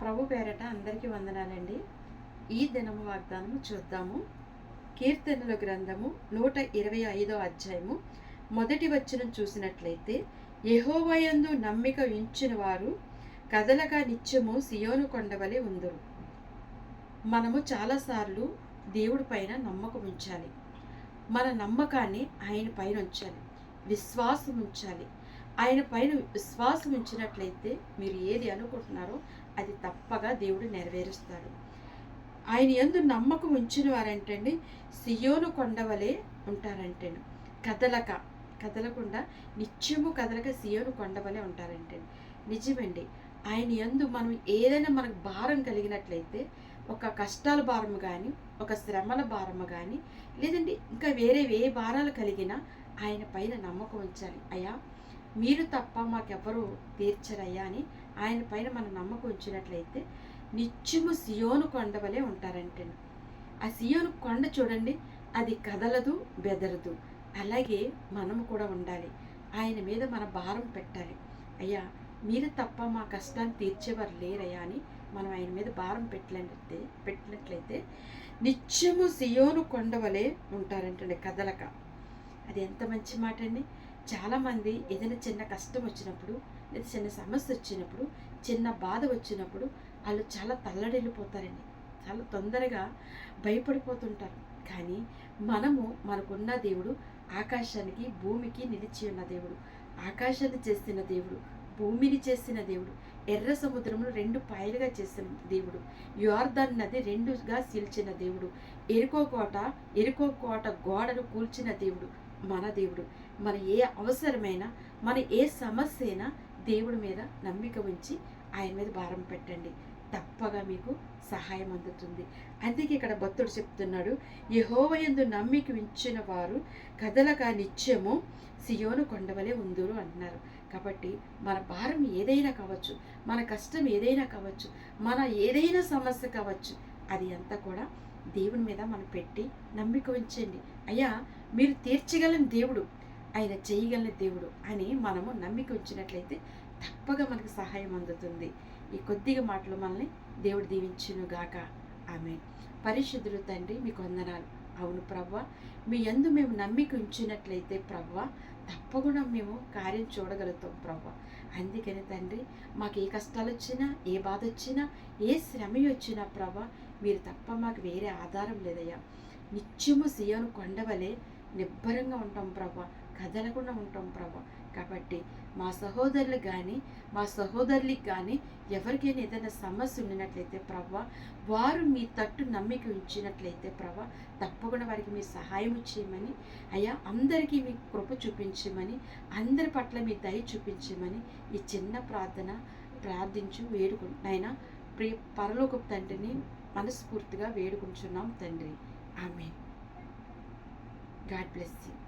ప్రభు పేరట అందరికీ వందనాలండి. ఈ దినము వాగ్దానము చూద్దాము. కీర్తనల గ్రంథము 125 అధ్యాయము మొదటి వచనం చూసినట్లయితే, యెహోవాయందు నమ్మిక ఉంచిన వారు కదలక నిత్యము సియోను కొండవలె ఉందురు. మనము చాలాసార్లు దేవుడి పైన నమ్మకం ఉంచాలి. మన నమ్మకాన్ని ఆయన పైన ఉంచాలి, విశ్వాసం ఉంచాలి. ఆయన పైన విశ్వాసం ఉంచినట్లయితే మీరు ఏది అనుకుంటున్నారో అది తప్పగా దేవుడు నెరవేరుస్తాడు. ఆయన యందు నమ్మకం ఉంచిన వారంటండి సియోను కొండవలే ఉంటారంటండి. కదలకుండా నిత్యము కదలక సియోను కొండవలే ఉంటారంటండి. నిజమండి. ఆయన యందు మనం ఏదైనా మనకు భారం కలిగినట్లయితే, ఒక కష్టాల భారము కానీ, ఒక శ్రమల భారము కానీ, లేదంటే ఇంకా వేరే ఏ భారాలు కలిగినా ఆయన పైన నమ్మకం ఉంచాలి. అయ్యా మీరు తప్ప మాకెవ్వరూ తీర్చరయ్యా అని ఆయన పైన మనం నమ్మకం ఉంచినట్లయితే నిత్యము సియోను కొండవలే ఉంటారంటే. ఆ సియోను కొండ చూడండి, అది కదలదు, బెదరదు. అలాగే మనము కూడా ఉండాలి. ఆయన మీద మన భారం పెట్టాలి. అయ్యా మీరు తప్ప మా కష్టాన్ని తీర్చేవారు లేరయ్యా అని మనం ఆయన మీద భారం పెట్టినట్లయితే నిత్యము సియోను కొండవలే ఉంటారంటండి, కదలక. అది ఎంత మంచి మాట అండి. చాలామంది ఏదైనా చిన్న కష్టం వచ్చినప్పుడు, లేదా చిన్న సమస్య వచ్చినప్పుడు, చిన్న బాధ వచ్చినప్పుడు వాళ్ళు చాలా తల్లడిల్లిపోతారండి. చాలా తొందరగా భయపడిపోతుంటారు. కానీ మనకున్న దేవుడు ఆకాశానికి భూమికి నిలిచి ఉన్న దేవుడు, ఆకాశాన్ని చేసిన దేవుడు, భూమిని చేసిన దేవుడు, ఎర్ర సముద్రమును 2 పాయలుగా చేసిన దేవుడు, యోర్దాను నది 2గా చీల్చిన దేవుడు, ఎరుకో కోట గోడను కూల్చిన దేవుడు మన దేవుడు. మన ఏ అవసరమైనా, మన ఏ సమస్య అయినా దేవుడి మీద నమ్మిక ఉంచి ఆయన మీద భారం పెట్టండి, తప్పగా మీకు సహాయం అందుతుంది. అందుకే ఇక్కడ భక్తుడు చెప్తున్నాడు, యెహోవాయందు నమ్మిక ఉంచిన వారు కదలక నిత్యము సియోను కొండవలే ఉందురు అంటున్నారు. కాబట్టి మన భారం ఏదైనా కావచ్చు, మన కష్టం ఏదైనా కావచ్చు, మన ఏదైనా సమస్య కావచ్చు, అది అంతా కూడా దేవుని మీద మనం పెట్టి నమ్మిక ఉంచండి. అయ్యా మీరు తీర్చగలని దేవుడు, ఆయన చేయగలని దేవుడు అని మనము నమ్మిక ఉంచినట్లయితే తప్పగా మనకు సహాయం అందుతుంది. ఈ కొద్దిగా మాటలు మనల్ని దేవుడు దీవించును గాక. ఆమేన్. పరిశుద్ధులు తండ్రి మీకు వందనాలు. అవును ప్రభువా, మీ యందు మేము నమ్మిక ఉంచినట్లయితే ప్రభువా తప్పకుండా మేము కార్యం చూడగలుగుతాం ప్రభువా. అందుకని తండ్రి మాకు ఏ కష్టాలు వచ్చినా, ఏ బాధ వచ్చినా, ఏ శ్రమ వచ్చినా ప్రభువా మీరు తప్ప మాకు వేరే ఆధారం లేదయ్యా. నిత్యము సియోను కొండవలే నిబ్బరంగా ఉంటాం ప్రభా, కదలకుండా ఉంటాం ప్రభా. కాబట్టి మా సహోదరులకు కానీ, మా సహోదరులకి కానీ ఎవరికైనా ఏదైనా సమస్య ఉండినట్లయితే ప్రభా, వారు మీ తట్టు నమ్మిక ఉంచినట్లయితే ప్రభా తప్పకుండా వారికి మీ సహాయం చేయమని, అయ్యా అందరికీ మీ కృప చూపించమని, అందరి పట్ల మీ దయ చూపించమని ఈ చిన్న ప్రార్థించు వేడుకుంటున్నాయినా ప్రియ పరలోకపు తండ్రిని మనస్ఫూర్తిగా వేడుకుంటున్నాం తండ్రి. ఆమేన్. God bless you.